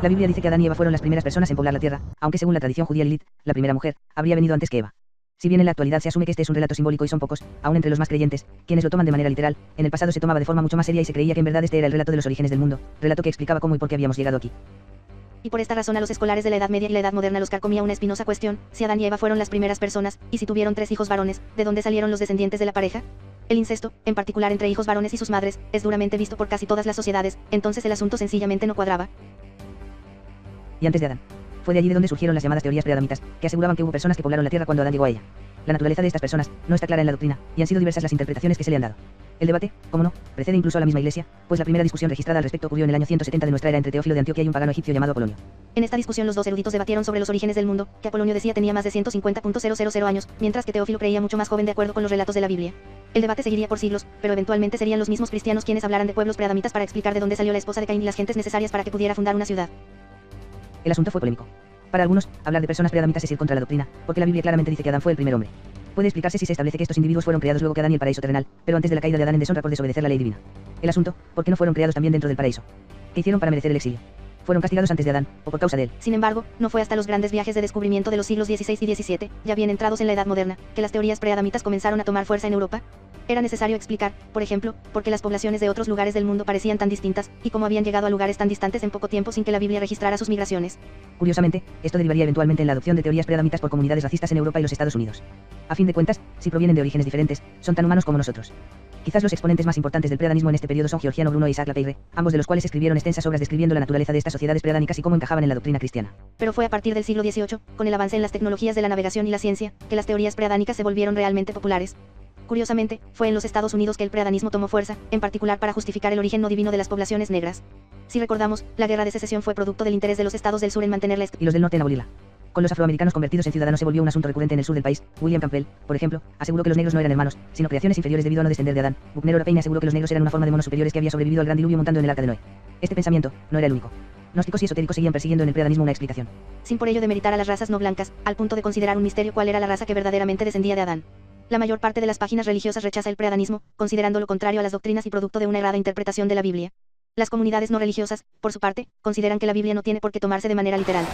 La Biblia dice que Adán y Eva fueron las primeras personas en poblar la tierra, aunque según la tradición judía Lilith, la primera mujer, habría venido antes que Eva. Si bien en la actualidad se asume que este es un relato simbólico y son pocos, aún entre los más creyentes, quienes lo toman de manera literal, en el pasado se tomaba de forma mucho más seria y se creía que en verdad este era el relato de los orígenes del mundo, relato que explicaba cómo y por qué habíamos llegado aquí. Y por esta razón a los escolares de la Edad Media y la Edad Moderna los carcomía una espinosa cuestión: si Adán y Eva fueron las primeras personas, y si tuvieron 3 hijos varones, ¿de dónde salieron los descendientes de la pareja? El incesto, en particular entre hijos varones y sus madres, es duramente visto por casi todas las sociedades, entonces el asunto sencillamente no cuadraba. Y antes de Adán. Fue de allí de donde surgieron las llamadas teorías preadamitas, que aseguraban que hubo personas que poblaron la tierra cuando Adán llegó a ella. La naturaleza de estas personas no está clara en la doctrina, y han sido diversas las interpretaciones que se le han dado. El debate, como no, precede incluso a la misma iglesia, pues la primera discusión registrada al respecto ocurrió en el año 170 de nuestra era entre Teófilo de Antioquía y un pagano egipcio llamado Apolonio. En esta discusión los dos eruditos debatieron sobre los orígenes del mundo, que Apolonio decía tenía más de 150.000 años, mientras que Teófilo creía mucho más joven de acuerdo con los relatos de la Biblia. El debate seguiría por siglos, pero eventualmente serían los mismos cristianos quienes hablaran de pueblos preadamitas para explicar de dónde salió la esposa de Caín y las gentes necesarias para que pudiera fundar una ciudad. El asunto fue polémico. Para algunos, hablar de personas preadamitas es ir contra la doctrina, porque la Biblia claramente dice que Adán fue el primer hombre. Puede explicarse si se establece que estos individuos fueron creados luego que Adán y el paraíso terrenal, pero antes de la caída de Adán en deshonra por desobedecer la ley divina. El asunto, ¿por qué no fueron creados también dentro del paraíso? ¿Qué hicieron para merecer el exilio? ¿Fueron castigados antes de Adán, o por causa de él? Sin embargo, no fue hasta los grandes viajes de descubrimiento de los siglos XVI y XVII, ya bien entrados en la Edad Moderna, que las teorías preadamitas comenzaron a tomar fuerza en Europa. Era necesario explicar, por ejemplo, por qué las poblaciones de otros lugares del mundo parecían tan distintas, y cómo habían llegado a lugares tan distantes en poco tiempo sin que la Biblia registrara sus migraciones. Curiosamente, esto derivaría eventualmente en la adopción de teorías preadamitas por comunidades racistas en Europa y los Estados Unidos. A fin de cuentas, si provienen de orígenes diferentes, son tan humanos como nosotros. Quizás los exponentes más importantes del preadanismo en este periodo son Giorgiano Bruno e Isaac Lapeyre, ambos de los cuales escribieron extensas obras describiendo la naturaleza de estas sociedades preadánicas y cómo encajaban en la doctrina cristiana. Pero fue a partir del siglo XVIII, con el avance en las tecnologías de la navegación y la ciencia, que las teorías preadánicas se volvieron realmente populares. Curiosamente, fue en los Estados Unidos que el preadanismo tomó fuerza, en particular para justificar el origen no divino de las poblaciones negras. Si recordamos, la guerra de secesión fue producto del interés de los estados del sur en mantenerla y los del norte en abolirla. Con los afroamericanos convertidos en ciudadanos se volvió un asunto recurrente en el sur del país. William Campbell, por ejemplo, aseguró que los negros no eran hermanos, sino creaciones inferiores debido a no descender de Adán. Buckner Orapaine aseguró que los negros eran una forma de monos superiores que había sobrevivido al gran diluvio montando en el arca de Noé. Este pensamiento no era el único. Gnósticos y esotéricos seguían persiguiendo en el preadanismo una explicación. Sin por ello demeritar a las razas no blancas, al punto de considerar un misterio cuál era la raza que verdaderamente descendía de Adán. La mayor parte de las páginas religiosas rechaza el preadanismo, considerando lo contrario a las doctrinas y producto de una errada interpretación de la Biblia. Las comunidades no religiosas, por su parte, consideran que la Biblia no tiene por qué tomarse de manera literal.